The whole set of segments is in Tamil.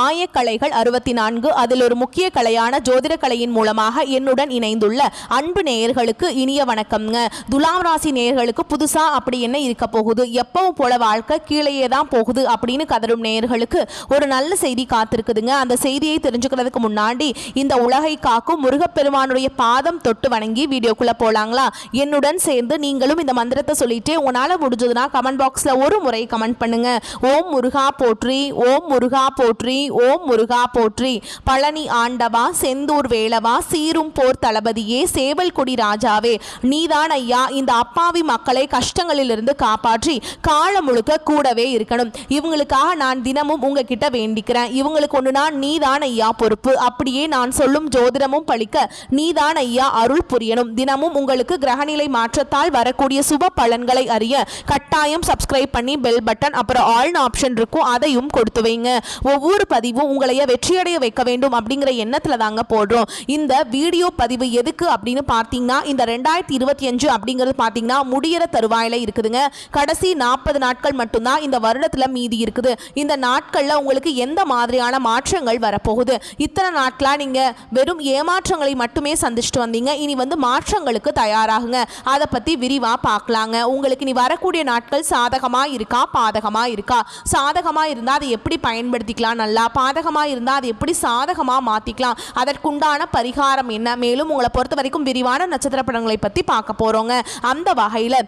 ஆயக்கலைகள் 64 அதில் ஒரு முக்கிய கலையான ஜோதிட கலையின் மூலமாக என்னுடன் இணைந்துள்ள அன்பு நேயர்களுக்கு இனிய வணக்கம்ங்க. துலாம் ராசி நேயர்களுக்கு புதுசா அப்படி என்ன இருக்க போகுது, எப்பவும் போல வாழ்க்கை கீழேயே தான் போகுது அப்படின்னு கதரும் நேயர்களுக்கு ஒரு நல்ல செய்தி காத்திருக்குதுங்க. அந்த செய்தியை தெரிஞ்சுக்கிறதுக்கு முன்னாடி இந்த உலகை காக்கும் முருகப்பெருமானுடைய பாதம் தொட்டு வணங்கி வீடியோக்குள்ள போலாங்களா? என்னுடன் சேர்ந்து நீங்களும் இந்த மந்திரத்தை சொல்லிட்டு உன்னால முடிஞ்சதுன்னா கமெண்ட் பாக்ஸ்ல ஒரு முறை கமெண்ட் பண்ணுங்க. ஓம் முருகா போற்றி, ஓம் முருகா போற்றி, ஓம் முருகா போற்றி. பழனி ஆண்டவா, செந்தூர் வேளவா, சீரும் போர் தளபதியே, சேவல் கொடி ராஜாவே, நீதான் ஐயா இந்த அப்பாவி மக்களை கஷ்டங்களிலிருந்து காப்பாற்றி காலம் முழுக்க கூடவே இருக்கணும். இவங்களுக்காக நான் தினமும் உங்ககிட்ட வேண்டிக்கிறேன். இவங்களுக்கு ஒண்ணுனா நீதான் ஐயா பொறுப்பு. அப்படியே நான் சொல்லும் ஜோதிடமும் பழிக்க நீதான் ஐயா அருள் புரியணும். தினமும் உங்களுக்கு கிரகநிலை மாற்றத்தால் வரக்கூடிய சுப பலன்களை அறிய கட்டாயம் சப்ஸ்கிரைப் பண்ணி பெல் பட்டன் அப்புறம் ஆல் ஆப்ஷன் இருக்கும், அதையும் கொடுத்து வைங்க. ஒவ்வொரு பதிவும் உங்களைய வெற்றியடைய வைக்க வேண்டும் அப்படிங்கிற எண்ணத்துல தாங்க போடுறோம். இந்த வீடியோ பதிவு எதுக்கு அப்படின்னு பார்த்தீங்கன்னா, இந்த 2025 அப்படிங்கிறது பார்த்தீங்கன்னா முடிகிற தருவாயில இருக்குதுங்க. கடைசி 40 நாட்கள் மட்டும்தான் இந்த வருடத்துல மீதி இருக்குது. இந்த நாட்கள்ல உங்களுக்கு எந்த மாதிரியான மாற்றங்கள் வரப்போகுது? இத்தனை நாட்களா நீங்க வெறும் ஏமாற்றங்களை மட்டுமே சந்திச்சுட்டு வந்தீங்க. இனி மாற்றங்களுக்கு தயாராகுங்க. அதை பத்தி விரிவா பார்க்கலாங்க. உங்களுக்கு இனி வரக்கூடிய நாட்கள் சாதகமா இருக்கா, பாதகமா இருக்கா? சாதகமா இருந்தா அதை எப்படி பயன்படுத்திக்கலாம் நல்லா, பாதகமா இருந்தா அதை எப்படி சாதகமா மாத்திக்கலாம், அதற்குண்டான பரிகாரம் என்ன, மேலும் உங்களை பொறுத்த வரைக்கும் விரிவான நட்சத்திர படங்களை பத்தி பார்க்க போறோங்க. அந்த வகையில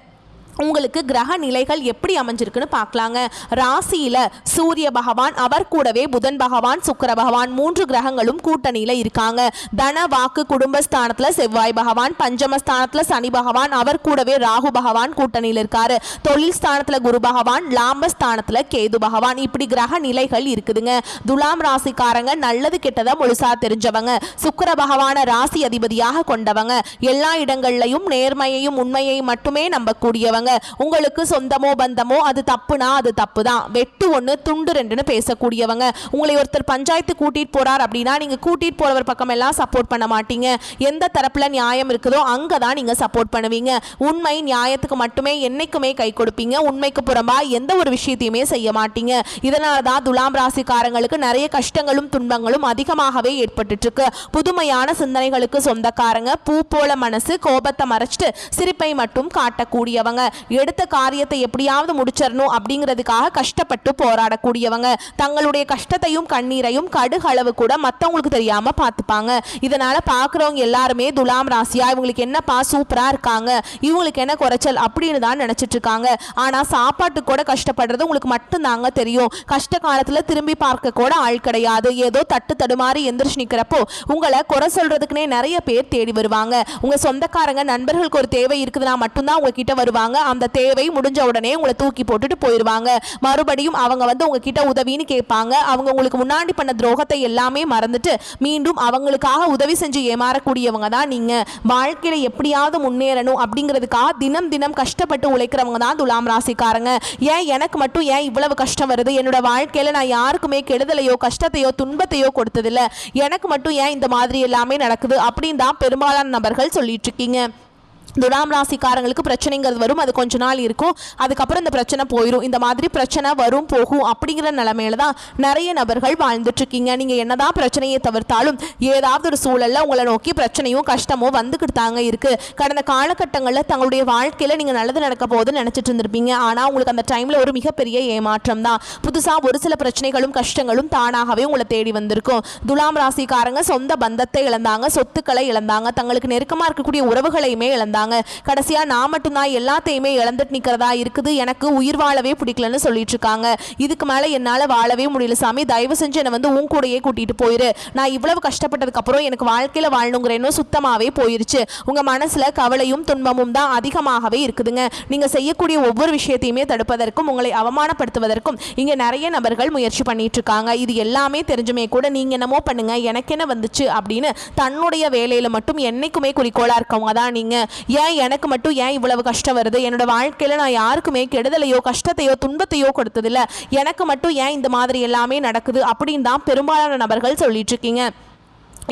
உங்களுக்கு கிரக நிலைகள் எப்படி அமைஞ்சிருக்குன்னு பார்க்கலாங்க. ராசியில சூரிய பகவான், அவர் கூடவே புதன் பகவான், சுக்கிர பகவான், 3 கிரகங்களும் கூட்டணியில இருக்காங்க. தன வாக்கு குடும்பஸ்தானத்துல செவ்வாய் பகவான், பஞ்சமஸ்தானத்துல சனி பகவான், அவர் கூடவே ராகு பகவான் கூட்டணியில இருக்காரு. தொழில் ஸ்தானத்துல குரு பகவான், லாபஸ்தானத்துல கேது பகவான். இப்படி கிரக நிலைகள் இருக்குதுங்க. துலாம் ராசிக்காரங்க நல்லது கெட்டதை முழுசா தெரிஞ்சவங்க, சுக்கிர பகவான ராசி அதிபதியாக கொண்டவங்க, எல்லா இடங்கள்லையும் நேர்மையையும் உண்மையை மட்டுமே நம்பக்கூடியவங்க. உங்களுக்கு சொந்தமோ பந்தமோ அது தப்புனா அது தப்பு தான், வெட்டு ஒன்று துண்டு ரெண்டுன்னு பேசக்கூடியவங்க. உங்களை ஒருத்தர் பஞ்சாயத்து கூட்டிட்டு போறார் அப்படின்னா நீங்க கூட்டிட்டு போறவர் பக்கம் எல்லாம் சப்போர்ட் பண்ண மாட்டீங்க. எந்த தரப்புல நியாயம் இருக்குதோ அங்கதான் நீங்க சப்போர்ட் பண்ணுவீங்க. உண்மை நியாயத்துக்கு மட்டுமே என்னைக்குமே கை கொடுப்பீங்க. உண்மைக்கு புறம்பா எந்த ஒரு விஷயத்தையுமே செய்ய மாட்டீங்க. இதனாலதான் துலாம் ராசிக்காரங்களுக்கு நிறைய கஷ்டங்களும் துன்பங்களும் அதிகமாகவே ஏற்பட்டு இருக்கு. புதுமையான சிந்தனைகளுக்கு சொந்தக்காரங்க, பூ போல மனசு, கோபத்தை மறைச்சிட்டு சிரிப்பை மட்டும் காட்டக்கூடியவங்க, எடுத்த காரியத்தை எப்படியாவது முடிச்சிடணும் அப்படிங்கிறதுக்காக கஷ்டப்பட்டு போராடக்கூடியவங்க, தங்களுடைய கஷ்டத்தையும் கண்ணீரையும் கடுகளவு கூட மற்றவங்களுக்கு தெரியாம பார்த்துப்பாங்க. இதனால பார்க்குறவங்க எல்லாருமே துலாம் ராசியா இவங்களுக்கு என்னப்பா சூப்பரா இருக்காங்க, இவங்களுக்கு என்ன குறைச்சல் அப்படின்னு தான் நினைச்சிட்டு இருக்காங்க. ஆனா சாப்பாட்டு கூட கஷ்டப்படுறது உங்களுக்கு மட்டும்தாங்க தெரியும். கஷ்ட காலத்துல திரும்பி பார்க்க கூட ஆள் கிடையாது. ஏதோ தட்டு தடுமாறி எந்திரிச்சு நிக்கிறப்போ உங்களை குறை சொல்றதுக்குன்னே நிறைய பேர் தேடி வருவாங்க. உங்க சொந்தக்காரங்க நண்பர்களுக்கு ஒரு தேவை இருக்குதுன்னா மட்டும்தான் உங்ககிட்ட வருவாங்க. அந்த தேவை முடிஞ்ச உடனே உங்களை தூக்கி போட்டுட்டு போயிடுவாங்க. மறுபடியும் அவங்க உங்ககிட்ட உதவின்னு கேட்பாங்க. அவங்க உங்களுக்கு முன்னாடி பண்ண துரோகத்தை எல்லாமே மறந்துட்டு மீண்டும் அவங்களுக்காக உதவி செஞ்சு ஏமாறக்கூடியவங்க தான் நீங்க. வாழ்க்கையில எப்படியாவது முன்னேறணும் அப்படிங்கிறதுக்காக தினம் தினம் கஷ்டப்பட்டு உழைக்கிறவங்க தான் துலாம் ராசிக்காரங்க. ஏன் எனக்கு மட்டும் ஏன் இவ்வளவு கஷ்டம் வருது, என்னோட வாழ்க்கையில நான் யாருக்குமே கெடுதலையோ கஷ்டத்தையோ துன்பத்தையோ கொடுத்ததில்ல, எனக்கு மட்டும் ஏன் இந்த மாதிரி எல்லாமே நடக்குது அப்படின்னு தான் பெரும்பாலான நபர்கள் சொல்லிட்டு இருக்கீங்க. துலாம் ராசிக்காரங்களுக்கு பிரச்சனைங்கிறது வரும், அது கொஞ்ச நாள் இருக்கும், அதுக்கப்புறம் இந்த பிரச்சனை போயிடும். இந்த மாதிரி பிரச்சனை வரும் போகும் அப்படிங்கிற நிலைமையில தான் நிறைய நபர்கள் வாழ்ந்துட்டு இருக்கீங்க. நீங்க என்னதான் பிரச்சனையை தவிர்த்தாலும் ஏதாவது ஒரு சூழல்ல உங்களை நோக்கி பிரச்சனையும் கஷ்டமோ வந்துக்கிட்டு தாங்க இருக்கு. கடந்த காலகட்டங்களில் தங்களுடைய வாழ்க்கையில நீங்க நல்லது நடக்க போகுதுன்னு நினைச்சிட்டு இருந்திருப்பீங்க. ஆனா உங்களுக்கு அந்த டைம்ல ஒரு மிகப்பெரிய ஏமாற்றம் தான். புதுசா ஒரு சில பிரச்சனைகளும் கஷ்டங்களும் தானாகவே உங்களை தேடி வந்திருக்கும். துலாம் ராசிக்காரங்க சொந்த பந்தத்தை இழந்தாங்க, சொத்துக்களை இழந்தாங்க, தங்களுக்கு நெருக்கமா இருக்கக்கூடிய உறவுகளையுமே இழந்தாங்க. கடைசியா நான் மட்டும்தான் எல்லாத்தையுமே இழந்துட்டு நிக்கிறதா இருக்குது, எனக்கு உயிர் வாழவே பிடிக்கலன்னு சொல்லிட்டு இருக்காங்க. இதுக்கு மேல என்னால வாழவே முடியல சாமி, தயவு செஞ்சு என்னை உன் கூடயே கூட்டிட்டு போயிரு, நான் இவ்வளவு கஷ்டப்பட்டதுக்கு அப்புறம் எனக்கு வாழ்க்கையில வாழணுங்கிறேன்னு சுத்தமாவே போயிருச்சு. உங்க மனசுல கவலையும் துன்பமும் தான் அதிகமாகவே இருக்குதுங்க. நீங்க செய்யக்கூடிய ஒவ்வொரு விஷயத்தையுமே தடுப்பதற்கும் உங்களை அவமானப்படுத்துவதற்கும் இங்க நிறைய நபர்கள் முயற்சி பண்ணிட்டு இருக்காங்க. இது எல்லாமே தெரிஞ்சுமே கூட நீங்க என்னமோ பண்ணுங்க எனக்கு என்ன வந்துச்சு அப்படின்னு தன்னுடைய வேலையில மட்டும் என்னைக்குமே குறிக்கோளா இருக்கவங்க தான் நீங்க. ஏன் எனக்கு மட்டும் ஏன் இவ்வளவு கஷ்டம் வருது, என்னோட வாழ்க்கையில நான் யாருக்குமே கெடுதலையோ கஷ்டத்தையோ துன்பத்தையோ கொடுத்ததில்ல, எனக்கு மட்டும் ஏன் இந்த மாதிரி எல்லாமே நடக்குது அப்படின்னு தான் பெரும்பாலான நபர்கள் சொல்லிட்டு இருக்கீங்க.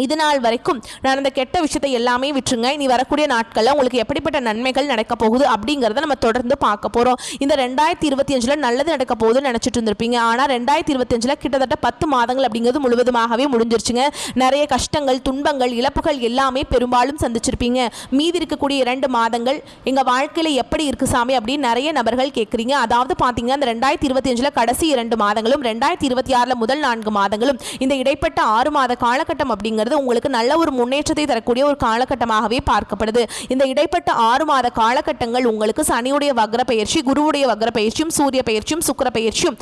இது நாள் வரைக்கும் நடந்த கெட்ட விஷயத்தை எல்லாமே விட்டுருங்க. இனி வரக்கூடிய நாட்களில் உங்களுக்கு எப்படிப்பட்ட நன்மைகள் நடக்க போகுது அப்படிங்கிறத நம்ம தொடர்ந்து பார்க்க போகிறோம். இந்த 2025 நல்லது நடக்க போகுதுன்னு நினச்சிட்டு இருந்திருப்பீங்க. ஆனால் 2025 கிட்டத்தட்ட 10 மாதங்கள் அப்படிங்கிறது முழுவதுமாகவே முடிஞ்சிருச்சுங்க. நிறைய கஷ்டங்கள், துன்பங்கள், இழப்புகள் எல்லாமே பெரும்பாலும் சந்திச்சிருப்பீங்க. மீதி இருக்கக்கூடிய 2 மாதங்கள் எங்கள் வாழ்க்கையில் எப்படி இருக்கு சாமி அப்படின்னு நிறைய நபர்கள் கேட்குறீங்க. அதாவது பார்த்தீங்கன்னா இந்த 2025 கடைசி 2 மாதங்களும் 2026 முதல் 4 மாதங்களும் இந்த இடைப்பட்ட 6 மாத காலகட்டம் அப்படிங்கிறது உங்களுக்கு நல்ல ஒரு முன்னேற்றத்தை தரக்கூடிய ஒரு காலகட்டமாகவே பார்க்கப்படுது. இந்த இடைப்பட்ட 6 மாத காலகட்டங்கள் உங்களுக்கு சனியுடைய வக்ர பயிற்சி, குருவுடைய வக்ர பயிற்சியும், சூரிய பயிற்சியும், சுக்கிர பயிற்சியும்,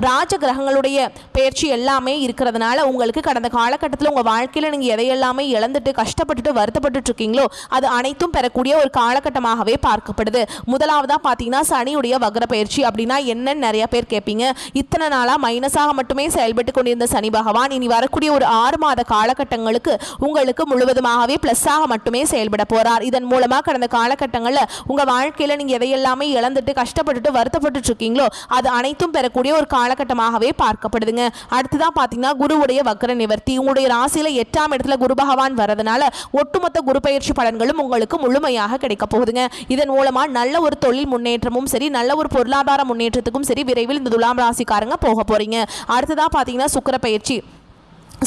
ராஜ கிரகங்களுடைய பயிற்சி எல்லாமே இருக்கிறதுனால உங்களுக்கு கடந்த காலகட்டத்தில் உங்கள் வாழ்க்கையில் நீங்கள் எதையெல்லாமே இழந்துட்டு கஷ்டப்பட்டுட்டு வருத்தப்பட்டு இருக்கீங்களோ அது அனைத்தும் பெறக்கூடிய ஒரு காலகட்டமாகவே பார்க்கப்படுது. முதலாவதாக பார்த்தீங்கன்னா சனியுடைய வக்ர பயிற்சி அப்படின்னா என்னன்னு நிறைய பேர் கேட்பீங்க. இத்தனை நாளாக மைனஸாக மட்டுமே செயல்பட்டு கொண்டிருந்த சனி பகவான் இனி வரக்கூடிய ஒரு 6 மாத காலகட்டங்களுக்கு உங்களுக்கு முழுவதுமாகவே பிளஸ்ஸாக மட்டுமே செயல்பட போறார். இதன் மூலமாக கடந்த காலகட்டங்களில் உங்க வாழ்க்கையில நீங்க எதையெல்லாமே இழந்துட்டு கஷ்டப்பட்டுட்டு வருத்தப்பட்டு இருக்கீங்களோ அது அனைத்தும் பெறக்கூடிய ஒரு காலகட்டமாகவே பார்க்கப்படுதுங்க. அடுத்ததான் பார்த்தீங்கன்னா குருவுடைய வக்ர நிவர்த்தி. உங்களுடைய ராசியில 8ஆம் இடத்துல குரு பகவான் வரதுனால ஒட்டுமொத்த குரு பயிற்சி பலன்களும் உங்களுக்கு முழுமையாக கிடைக்க போகுதுங்க. இதன் மூலமா நல்ல ஒரு தொழில் முன்னேற்றமும் சரி, நல்ல ஒரு பொருளாதார முன்னேற்றத்துக்கும் சரி விரைவில் இந்த துலாம் ராசிக்காரங்க போக போறீங்க. அடுத்ததா பார்த்தீங்கன்னா சுக்கிர பயிற்சி.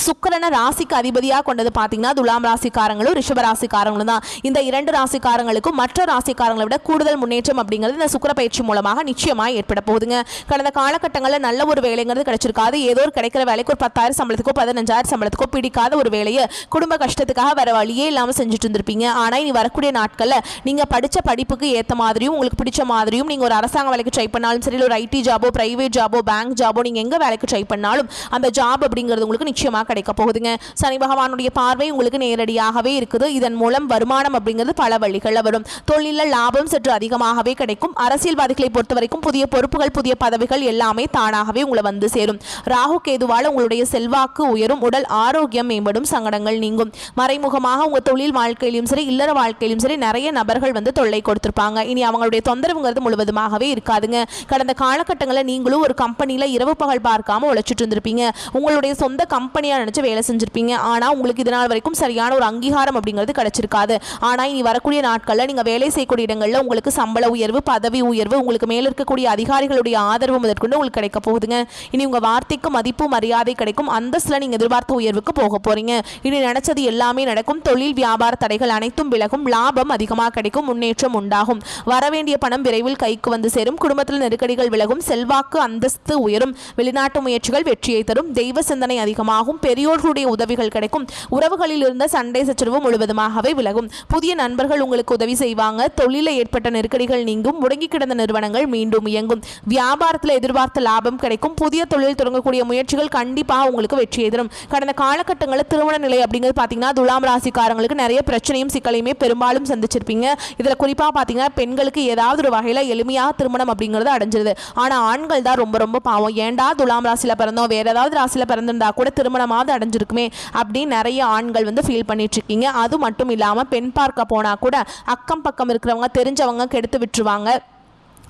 சுக்கிரனை ராசிக்கு அதிபதியாக கொண்டது பார்த்தீங்கன்னா துலாம் ராசிக்காரங்களும் ரிஷப ராசிக்காரங்களும் தான். இந்த 2 ராசிக்காரங்களுக்கும் மற்ற ராசிக்காரங்களை விட கூடுதல் முன்னேற்றம் அப்படிங்கிறது இந்த சுக்கிர பயிற்சி மூலமாக நிச்சயமாக ஏற்பட போகுதுங்க. கடந்த காலகட்டங்களில் நல்ல ஒரு வேலைங்கிறது கிடைச்சிருக்காது. ஏதோ ஒரு கிடைக்கிற வேலைக்கு ஒரு 10,000 சம்பளத்துக்கோ 15,000 சம்பளத்துக்கோ பிடிக்காத ஒரு வேலையை குடும்ப கஷ்டத்துக்காக வேற வழியே இல்லாமல் செஞ்சுட்டு இருந்திருப்பீங்க. ஆனால் இனி வரக்கூடிய நாட்களில் நீங்கள் படித்த படிப்புக்கு ஏற்ற மாதிரியும் உங்களுக்கு பிடிச்ச மாதிரியும் நீங்கள் ஒரு அரசாங்க வேலைக்கு ட்ரை பண்ணாலும் சரி, ஒரு ஐடி ஜாபோ, பிரைவேட் ஜாபோ, பேங்க் ஜாபோ, நீங்கள் எங்கே வேலைக்கு ட்ரை பண்ணாலும் அந்த ஜாப் அப்படிங்கிறது உங்களுக்கு நிச்சயமாக கிடைக்க போகுதுங்க. சனி பகவானுடைய பார்வை உங்களுக்கு நேரடியாகவே இருக்குது. இதன் மூலம் வருமானம் அப்படிங்கிறது பல வழிகளில் வரும். தொழிலில் லாபம் சற்று அதிகமாகவே கிடைக்கும். அரசியல்வாதிகளை பொறுத்த வரைக்கும் புதிய பொறுப்புகள், புதிய பதவிகள் எல்லாமே தானாகவே உங்களை வந்து சேரும். ராகு கேதுவால உங்களுடைய செல்வாக்கு உயரும், உடல் ஆரோக்கியம் மேம்படும், சங்கடங்கள் நீங்கும். மறைமுகமாக உங்க தொழில் வாழ்க்கையிலும் சரி, இல்லற வாழ்க்கையிலும் சரி நிறைய நபர்கள் வந்து தொல்லை கொடுத்திருப்பாங்க. இனி அவங்களுடைய தொந்தரவுங்கிறது முழுவதுமாகவே இருக்காதுங்க. கடந்த காலகட்டங்களில் நீங்களும் ஒரு கம்பெனியில் இரவு பகல் பார்க்காம உழைச்சிட்டு இருந்திருப்பீங்க. உங்களுடைய சொந்த கம்பெனியா நினைச்சு வேலை செஞ்சிருப்பீங்க. ஆனால் உங்களுக்கு இது நாள் வரைக்கும் சரியான ஒரு அங்கீகாரம் அப்படிங்கிறது கிடைச்சிருக்காது. ஆனால் இனி வரக்கூடிய நாட்களில் நீங்கள் வேலை செய்யக்கூடிய இடங்களில் உங்களுக்கு சம்பள உயர்வு, பதவி உயர்வு, உங்களுக்கு மேலே இருக்கக்கூடிய அதிகாரிகளுடைய ஆதரவு முதற்கொண்டு உங்களுக்கு கிடைக்க போகுதுங்க. இனி உங்கள் வார்த்தைக்கு மதிப்பு மரியாதை கிடைக்கும். அந்தஸ்தில் நீங்கள் எதிர்பார்த்த உயர்வுக்கு போக போறீங்க. இனி நினைச்சது எல்லாமே நடக்கும். தொழில் வியாபார தடைகள் அனைத்தும் விலகும். லாபம் அதிகமாக கிடைக்கும். முன்னேற்றம் உண்டாகும். வரவேண்டிய பணம் விரைவில் கைக்கு வந்து சேரும். குடும்பத்தில் நெருக்கடிகள் விலகும். செல்வாக்கு அந்தஸ்து உயரும். வெளிநாட்டு முயற்சிகள் வெற்றியை தரும். தெய்வ சிந்தனை அதிகமாகும். பெரியோர்களுடைய உதவிகள் கிடைக்கும். உறவுகளில் இருந்த சண்டை சச்சரவு முழுவதுமாகவே விலகும். புதிய நண்பர்கள் உங்களுக்கு உதவி செய்வாங்க. தொழிலில் ஏற்பட்ட நெருக்கடிகள் நீங்கும். முடங்கி கிடந்த நிறுவனங்கள் மீண்டும் இயங்கும். வியாபாரத்தில் எதிர்பார்த்த லாபம் கிடைக்கும். புதிய தொழில் தொடங்கக்கூடிய முயற்சிகள் கண்டிப்பாக உங்களுக்கு வெற்றியை தரும். கடந்த காலகட்டங்களில் திருமண நிலை அப்படிங்கிறது பார்த்தீங்கன்னா துலாம் ராசிக்காரங்களுக்கு நிறைய பிரச்சனையும் சிக்கலையுமே பெரும்பாலும் சந்திச்சிருப்பீங்க. இதில் குறிப்பாக பார்த்தீங்கன்னா பெண்களுக்கு ஏதாவது ஒரு வகையில் எளிமையாக திருமணம் அப்படிங்கிறது அடைஞ்சிருது. ஆனால் ஆண்கள் தான் ரொம்ப ரொம்ப பாவம். ஏண்டா துலாம் ராசியில் பிறந்தோம், வேற ஏதாவது ராசியில் பிறந்திருந்தா கூட திருமணமாவது அடைஞ்சிருக்குமே அப்படின்னு நிறைய ஆண்கள் வந்து ஃபீல் பண்ணிட்டு இருக்கீங்க. அது மட்டும் இல்லாமல் பெண் பார்க்க போனால் கூட அக்கம் பக்கம் இருக்கிறவங்க தெரிஞ்சவங்க கெடுத்து விட்டுருவாங்க.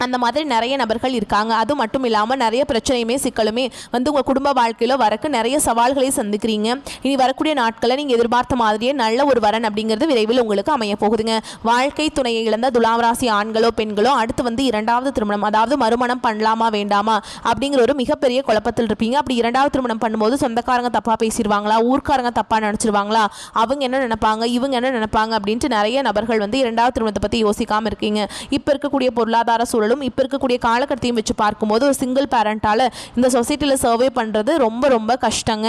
அந்த மாதிரி நிறைய நபர்கள் இருக்காங்க. அது மட்டும் இல்லாமல் நிறைய பிரச்சனையுமே சிக்கலுமே வந்து உங்கள் குடும்ப வாழ்க்கையில் வரக்கு நிறைய சவால்களை சந்திக்கிறீங்க. இனி வரக்கூடிய நாட்களில் நீங்கள் எதிர்பார்த்த மாதிரியே நல்ல ஒரு வரன் அப்படிங்கிறது விரைவில் உங்களுக்கு அமைய போகுதுங்க. வாழ்க்கை துணையை இழந்த துலாம் ராசி ஆண்களோ பெண்களோ அடுத்து வந்து 2வது திருமணம், அதாவது மறுமணம் பண்ணலாமா வேண்டாமா அப்படிங்கிற ஒரு மிகப்பெரிய குழப்பத்தில் இருப்பீங்க. அப்படி 2வது திருமணம் பண்ணும்போது சொந்தக்காரங்க தப்பாக பேசிடுவாங்களா, ஊர்க்காரங்க தப்பாக நினச்சிருவாங்களா, அவங்க என்ன நினைப்பாங்க, இவங்க என்ன நினைப்பாங்க அப்படின்ட்டு நிறைய நபர்கள் வந்து 2வது திருமணத்தை பற்றி யோசிக்காமல் இருக்கீங்க. இப்போ இருக்கக்கூடிய பொருளாதார சூழல் இப்போ இருக்கக்கூடிய காலகட்டத்தையும் வச்சு பார்க்கும்போது ஒரு சிங்கிள் பேரண்டால் இந்த சொசைட்டியில் சர்வே பண்ணுறது ரொம்ப ரொம்ப கஷ்டங்க.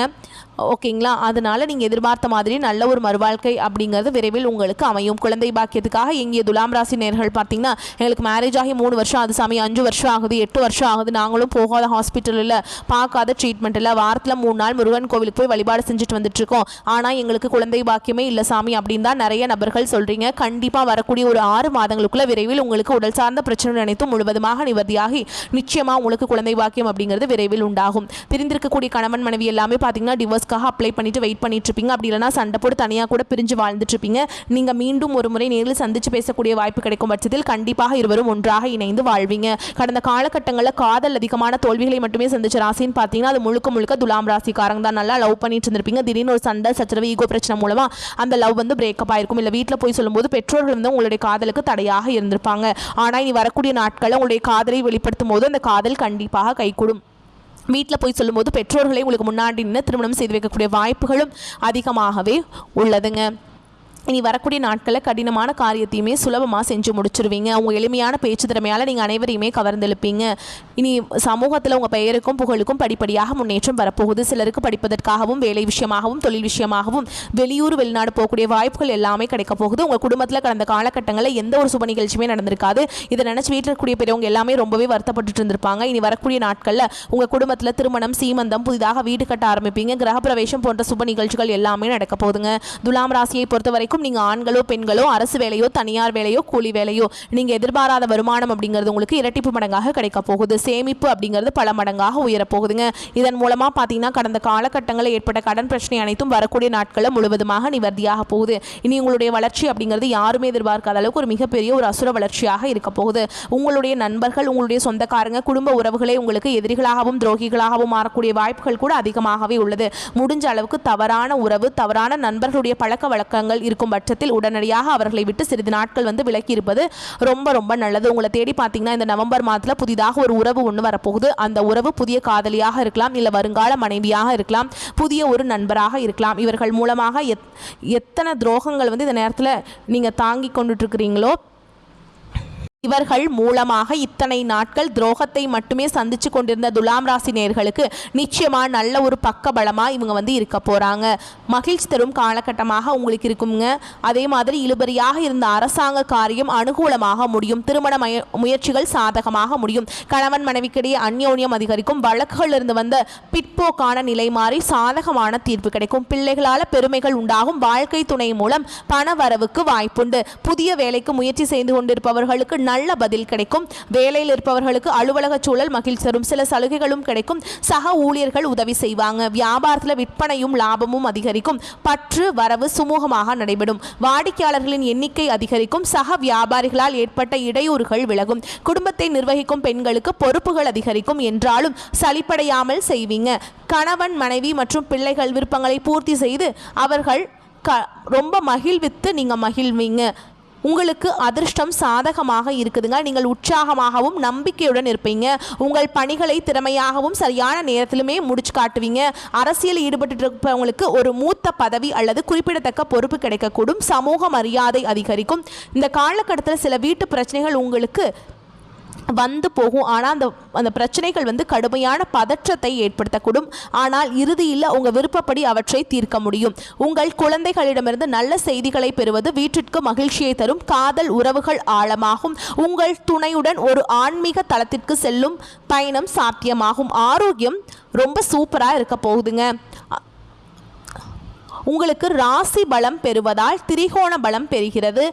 ஓகேங்களா? அதனால நீங்கள் எதிர்பார்த்த மாதிரி நல்ல ஒரு மறுவாழ்க்கை அப்படிங்கிறது விரைவில் உங்களுக்கு அமையும். குழந்தை பாக்கியத்துக்காக எங்கிய துலாம் ராசி நேர்கள் பார்த்தீங்கன்னா எங்களுக்கு மேரேஜ் ஆகி 3 வருஷம் ஆகுது சாமி, 5 வருஷம் ஆகுது, 8 வருஷம் ஆகுது, நாங்களும் போகாத ஹாஸ்பிட்டலில் பார்க்காத ட்ரீட்மெண்ட் இல்லை, வாரத்தில் 3 நாள் முருகன் கோவிலுக்கு போய் வழிபாடு செஞ்சுட்டு வந்துட்டு இருக்கோம், ஆனால் எங்களுக்கு குழந்தை பாக்கியமே இல்லை சாமி அப்படின்னு தான் நிறைய நபர்கள் சொல்கிறீங்க. கண்டிப்பாக வரக்கூடிய ஒரு 6 மாதங்களுக்குள்ள விரைவில் உங்களுக்கு உடல் சார்ந்த பிரச்சனை நினைத்து முழுவதுமாக நிவர்த்தியாகி நிச்சயமா உங்களுக்கு குழந்தை பாக்கியம் அப்படிங்கிறது விரைவில் உண்டாகும். பிரிந்திருக்கக்கூடிய கணவன் மனைவி எல்லாமே பார்த்தீங்கன்னா டிவோர்ஸ்க்காக அப்ளை பண்ணிட்டு வெயிட் பண்ணிட்டு இருப்பீங்க. அப்படி இல்லைனா சண்டை போட்டு தனியாக கூட பிரிஞ்சு வாழ்ந்துட்டு இருப்பீங்க. நீங்க மீண்டும் ஒரு முறை நேரில் சந்திச்சு பேசக்கூடிய வாய்ப்பு கிடைக்கும் பட்சத்தில் கண்டிப்பாக இருவரும் ஒன்றாக இணைந்து வாழ்வீங்க. கடந்த காலகட்டங்களில் காதல் அதிகமான தோல்விகளை மட்டுமே சந்திச்ச ராசின்னு பார்த்தீங்கன்னா அது முழுக்க முழுக்க துலாம் ராசிக்காரங்க தான். நல்லா லவ் பண்ணிட்டு இருந்திருப்பீங்க. திடீர்னு ஒரு சண்டை சச்சரவு ஈகோ பிரச்சனை மூலமா அந்த லவ் வந்து பிரேக்கப் ஆயிருக்கும். இல்லை வீட்டில் போய் சொல்லும்போது பெற்றோர்கள் வந்து உங்களுடைய காதலுக்கு தடையாக இருந்திருப்பாங்க. ஆனால் இனி வரக்கூடிய நாட்களில் உங்களுடைய காதலை வெளிப்படுத்தும் போது அந்த காதல் கண்டிப்பாக கைகூடும். வீட்டில் போய் சொல்லும்போது பெற்றோர்களை உங்களுக்கு முன்னாடி நின்று திருமணம் செய்து வைக்கக்கூடிய வாய்ப்புகளும் அதிகமாகவே உள்ளதுங்க. இனி வரக்கூடிய நாட்களில் கடினமான காரியத்தையுமே சுலபமாக செஞ்சு முடிச்சிருவீங்க. உங்கள் எளிமையான பேச்சு திறமையால் நீங்கள் அனைவரையுமே கவர்ந்தெழுப்பீங்க. இனி சமூகத்தில் உங்கள் பெயருக்கும் புகழுக்கும் படிப்படியாக முன்னேற்றம் வரப்போகுது. சிலருக்கு படிப்பதற்காகவும் வேலை விஷயமாகவும் தொழில் விஷயமாகவும் வெளியூர் வெளிநாடு போகக்கூடிய வாய்ப்புகள் எல்லாமே கிடைக்க போகுது. உங்கள் குடும்பத்தில் கடந்த காலகட்டங்களில் எந்த ஒரு சுப நிகழ்ச்சியுமே நடந்திருக்காது. இதை நினச்சி வீட்டில் இருக்கக்கூடிய பெரியவங்க எல்லாமே ரொம்பவே வருத்தப்பட்டு இருந்திருப்பாங்க. இனி வரக்கூடிய நாட்களில் உங்கள் குடும்பத்தில் திருமணம் சீமந்தம் புதிதாக வீடு கட்ட ஆரம்பிப்பீங்க. கிரகப்பிரவேசம் போன்ற சுப நிகழ்ச்சிகள் எல்லாமே நடக்க போகுதுங்க. துலாம் ராசியை பொறுத்த வரைக்கும் நீங்க ஆண்களோ பெண்களோ அரசு வேலையோ தனியார் வேலையோ கூலி வேலையோ நீங்க எதிர்பாராத வருமானம் அப்படிங்கிறது உங்களுக்கு இரட்டிப்பு மடங்காக கிடைக்க போகுது. சேமிப்பு அப்படிங்கிறது பல மடங்காக உயரப்போகுதுங்க. இதன் மூலமா பாத்தீங்கன்னா கடந்த காலகட்டங்களில் ஏற்பட்ட கடன் பிரச்சனை அனைத்தும் வரக்கூடிய நாட்களில் முழுவதுமாக நிவர்த்தியாக போகுது. இனி உங்களுடைய வளர்ச்சி அப்படிங்கிறது யாருமே எதிர்பார்க்காத அளவுக்கு ஒரு மிகப்பெரிய ஒரு அசுர வளர்ச்சியாக இருக்க போகுது. உங்களுடைய நண்பர்கள் உங்களுடைய சொந்தக்காரங்க குடும்ப உறவுகளே உங்களுக்கு எதிரிகளாகவும் துரோகிகளாகவும் மாறக்கூடிய வாய்ப்புகள் கூட அதிகமாகவே உள்ளது. முடிஞ்ச அளவுக்கு தவறான உறவு தவறான நண்பர்களுடைய பழக்க வழக்கங்கள் இருக்கும் பட்சத்தில் உடனடியாக அவர்களை விட்டு சிறிது நாட்கள் வந்து விலக்கி இருப்பது ரொம்ப ரொம்ப நல்லது. உங்களை தேடி பார்த்தீங்கன்னா இந்த நவம்பர் மாதத்தில் புதிதாக ஒரு உறவு ஒன்று வரப்போகுது. அந்த உறவு புதிய காதலியாக இருக்கலாம், இல்லை வருங்கால மனைவியாக இருக்கலாம், புதிய ஒரு நண்பராக இருக்கலாம். இவர்கள் மூலமாக எத்தனை துரோகங்கள் வந்து இந்த நேரத்தில் நீங்கள் தாங்கி கொண்டுட்டு இருக்கிறீங்களோ இவர்கள் மூலமாக இத்தனை நாட்கள் துரோகத்தை மட்டுமே சந்திச்சு கொண்டிருந்த துலாம் ராசி நேயர்களுக்கு நிச்சயமா நல்ல ஒரு பக்க பலமா இவங்க வந்து இருக்க போறாங்க. மகிழ்ச்சி தரும் காலகட்டமாக உங்களுக்கு இருக்குங்க. அதே மாதிரி இழுபறியாக இருந்த அரசாங்க காரியம் அனுகூலமாக முடியும். திருமண முயற்சிகள் சாதகமாக முடியும். கணவன் மனைவிக்கிடையே அந்யோன்யம் அதிகரிக்கும். வழக்குகள் இருந்து வந்த பிற்போக்கான நிலை மாறி சாதகமான தீர்ப்பு கிடைக்கும். பிள்ளைகளால் பெருமைகள் உண்டாகும். வாழ்க்கை துணை மூலம் பண வரவுக்கு வாய்ப்புண்டு. புதிய வேலைக்கு முயற்சி செய்து கொண்டிருப்பவர்களுக்கு நல்ல பதில் கிடைக்கும். வேலையில் இருப்பவர்களுக்கு அலுவலக சூழல் மகிழ்ச்சி தரும். சில சலுகைகளும் கிடைக்கும். சக ஊழியர்கள் உதவி செய்வாங்க. வியாபாரத்தில் விற்பனையும் லாபமும் அதிகரிக்கும். பற்று வரவு சுமூகமாக நடைபெறும். வாடிக்கையாளர்களின் எண்ணிக்கை அதிகரிக்கும். சக வியாபாரிகளால் ஏற்பட்ட இடையூறுகள் விலகும். குடும்பத்தை நிர்வகிக்கும் பெண்களுக்கு பொறுப்புகள் அதிகரிக்கும். என்றாலும் சலிப்படையாமல் செய்வீங்க. கணவன் மனைவி மற்றும் பிள்ளைகள் விருப்பங்களை பூர்த்தி செய்து அவர்கள் ரொம்ப மகிழ்வித்து நீங்க மகிழ்வீங்க. உங்களுக்கு அதிர்ஷ்டம் சாதகமாக இருக்குதுங்க. நீங்கள் உற்சாகமாகவும் நம்பிக்கையுடன் இருப்பீங்க. உங்கள் பணிகளை திறமையாகவும் சரியான நேரத்திலுமே முடிச்சு காட்டுவீங்க. அரசியல் ஈடுபட்டு இருப்பவங்களுக்கு ஒரு மூத்த பதவி அல்லது குறிப்பிடத்தக்க பொறுப்பு கிடைக்கக்கூடும். சமூக மரியாதை அதிகரிக்கும். இந்த காலகட்டத்தில் சில வீட்டு பிரச்சனைகள் உங்களுக்கு வந்து போகும். ஆனால் அந்த பிரச்சனைகள் வந்து கடுமையான பதற்றத்தை ஏற்படுத்தக்கூடும். ஆனால் இறுதியில் உங்கள் விருப்பப்படி அவற்றை தீர்க்க முடியும். உங்கள் குழந்தைகளிடமிருந்து நல்ல செய்திகளை பெறுவது வீட்டிற்கு மகிழ்ச்சியை தரும். காதல் உறவுகள் ஆழமாகும். உங்கள் துணையுடன் ஒரு ஆன்மீக தளத்திற்கு செல்லும் பயணம் சாத்தியமாகும். ஆரோக்கியம் ரொம்ப சூப்பராக இருக்க போகுதுங்க. உங்களுக்கு ராசி பலம் பெறுவதால் திரிகோண பலம் பெறுகிறது.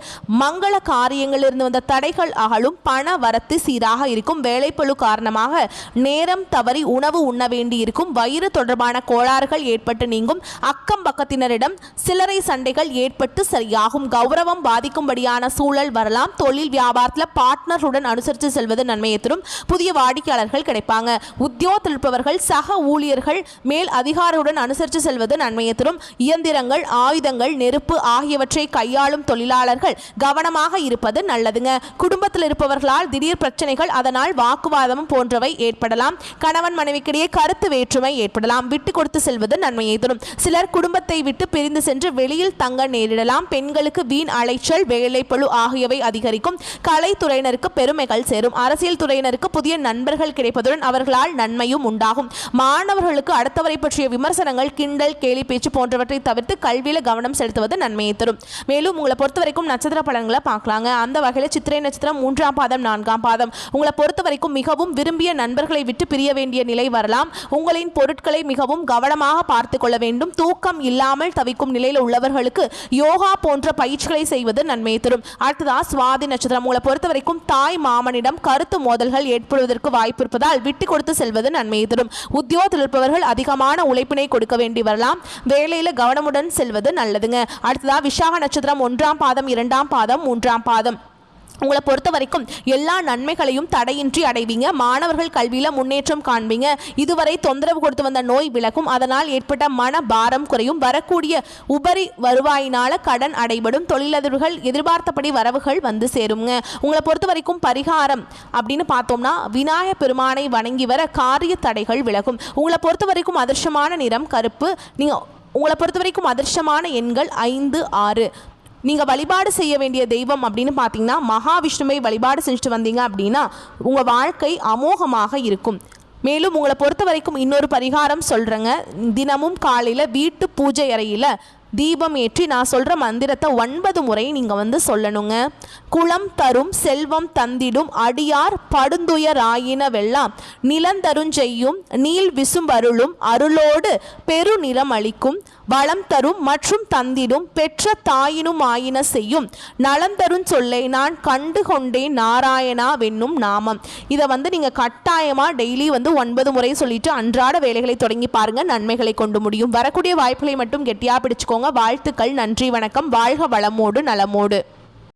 மங்கள காரியங்களிலிருந்து வந்த தடைகள் அகலும். பண வரத்து சீராக இருக்கும். வேலைப்பளு காரணமாக நேரம் தவறி உணவு உண்ண வேண்டி இருக்கும். வயிறு தொடர்பான கோளாறுகள் ஏற்பட்டு நீங்கும். அக்கம் பக்கத்தினரிடம் சில்லறை சண்டைகள் ஏற்பட்டு சரியாகும். கௌரவம் பாதிக்கும்படியான சூழல் வரலாம். தொழில் வியாபாரத்தில் பார்ட்னருடன் அனுசரித்து செல்வது நன்மையை தரும். புதிய வாடிக்கையாளர்கள் கிடைப்பாங்க. உத்தியோகத்தில் இருப்பவர்கள் சக ஊழியர்கள் மேல் அதிகாரியுடன் அனுசரித்து செல்வது நன்மையை தரும். இயந்திரங்கள் ஆயுதங்கள் நெருப்பு ஆகியவற்றை கையாளும் தொழிலாளர்கள் கவனமாக இருப்பது நல்லதுங்க. குடும்பத்தில் இருப்பவர்களால் திடீர் பிரச்சனைகள் அதனால் வாக்குவாதம் போன்றவை ஏற்படலாம். கணவன் மனைவிக்கிடையே கருத்து வேற்றுமை ஏற்படலாம். விட்டு கொடுத்து செல்வது நன்மையை தரும். சிலர் குடும்பத்தை விட்டு பிரிந்து சென்று வெளியில் தங்க நேரிடலாம். பெண்களுக்கு வீண் அலைச்சல் வேலைப்பளு ஆகியவை அதிகரிக்கும். கலைத்துறையினருக்கு பெருமைகள் சேரும். அரசியல் துறையினருக்கு புதிய நண்பர்கள் கிடைப்பதுடன் அவர்களால் நன்மையும் உண்டாகும். மாணவர்களுக்கு அடுத்தவரை பற்றிய விமர்சனங்கள் கிண்டல் கேலி பேச்சு போன்றவற்றை ஆகியவற்றை தவிர்த்து கல்வியில கவனம் செலுத்துவது நன்மையை தரும். மேலும் உங்களை பொறுத்த வரைக்கும் நட்சத்திர பலன்களை பார்க்கலாங்க. அந்த வகையில் சித்திரை நட்சத்திரம் 3ஆம் பாதம் 4ஆம் பாதம் உங்களை பொறுத்த வரைக்கும் மிகவும் விரும்பிய நண்பர்களை விட்டு பிரிய வேண்டிய நிலை வரலாம். உங்களின் பொருட்களை மிகவும் கவனமாக பார்த்து கொள்ள வேண்டும். தூக்கம் இல்லாமல் தவிக்கும் நிலையில் உள்ளவர்களுக்கு யோகா போன்ற பயிற்சிகளை செய்வது நன்மையை தரும். அடுத்ததா சுவாதி நட்சத்திரம் உங்களை பொறுத்த வரைக்கும் தாய் மாமனிடம் கருத்து மோதல்கள் ஏற்படுவதற்கு வாய்ப்பு இருப்பதால் விட்டு கொடுத்து செல்வது நன்மையை தரும். உத்தியோகத்தில் இருப்பவர்கள் அதிகமான உழைப்பினை கொடுக்க வேண்டி வரலாம். வேலையில கவனமுடன் செல்வது நல்லதுங்க. அடுத்ததா விசாக நட்சத்திரம் 1ஆம் பாதம் 2ஆம் பாதம் 3ஆம் பாதம் உங்களை பொறுத்த வரைக்கும் எல்லா நன்மைகளையும் தடையின்றி அடைவீங்க. மாணவர்கள் கல்வியில முன்னேற்றம் காண்பீங்க. இதுவரை தொந்தரவு கொடுத்து வந்த நோய் விலகும். அதனால் ஏற்பட்ட மன பாரம் குறையும். வரக்கூடிய உபரி வருவாயினால கடன் அடைபடும். தொழிலதிபர்கள் எதிர்பார்த்தபடி வரவுகள் வந்து சேருங்க. உங்களை பொறுத்த வரைக்கும் பரிகாரம் அப்படின்னு பார்த்தோம்னா விநாயகர் பெருமானை வணங்கி வர காரிய தடைகள் விலகும். உங்களை பொறுத்த வரைக்கும் அதிர்ஷ்டமான நிறம் கருப்பு. உங்களை பொறுத்த வரைக்கும் அதிர்ஷ்டமான எண்கள் 5, 6. நீங்கள் வழிபாடு செய்ய வேண்டிய தெய்வம் அப்படின்னு பார்த்தீங்கன்னா மகாவிஷ்ணுவை வழிபாடு செஞ்சுட்டு வந்தீங்க அப்படின்னா உங்கள் வாழ்க்கை அமோகமாக இருக்கும். மேலும் உங்களை பொறுத்த வரைக்கும் இன்னொரு பரிகாரம் சொல்கிறேங்க. தினமும் காலையில் வீட்டு பூஜை அறையில் தீபம் ஏற்றி நான் சொல்கிற மந்திரத்தை 9 முறை நீங்கள் சொல்லணுங்க. குளம் தரும் செல்வம் தந்திடும் அடியார் படுந்துயராயின வெல்லாம் நிலந்தருஞ்செய்யும் நீள் விசும்பருளும் அருளோடு பெருநிறம் அளிக்கும் வளம் தரும் மற்றும் தந்திடும் பெற்ற தாயினும் ஆயின செய்யும் நலம் தரும் சொல்லை நான் கண்டு கொண்டேன் நாராயணா வென்னும் நாமம். இதை நீங்கள் கட்டாயமாக டெய்லி 9 முறை சொல்லிட்டு அன்றாட வேலைகளை தொடங்கி பாருங்க. நன்மைகளை கொண்டு முடியும். வரக்கூடிய வாய்ப்புகளை மட்டும் கெட்டியாக பிடிச்சுக்கோங்க. வாழ்த்துக்கள். நன்றி, வணக்கம். வாழ்க வளமோடு நலமோடு.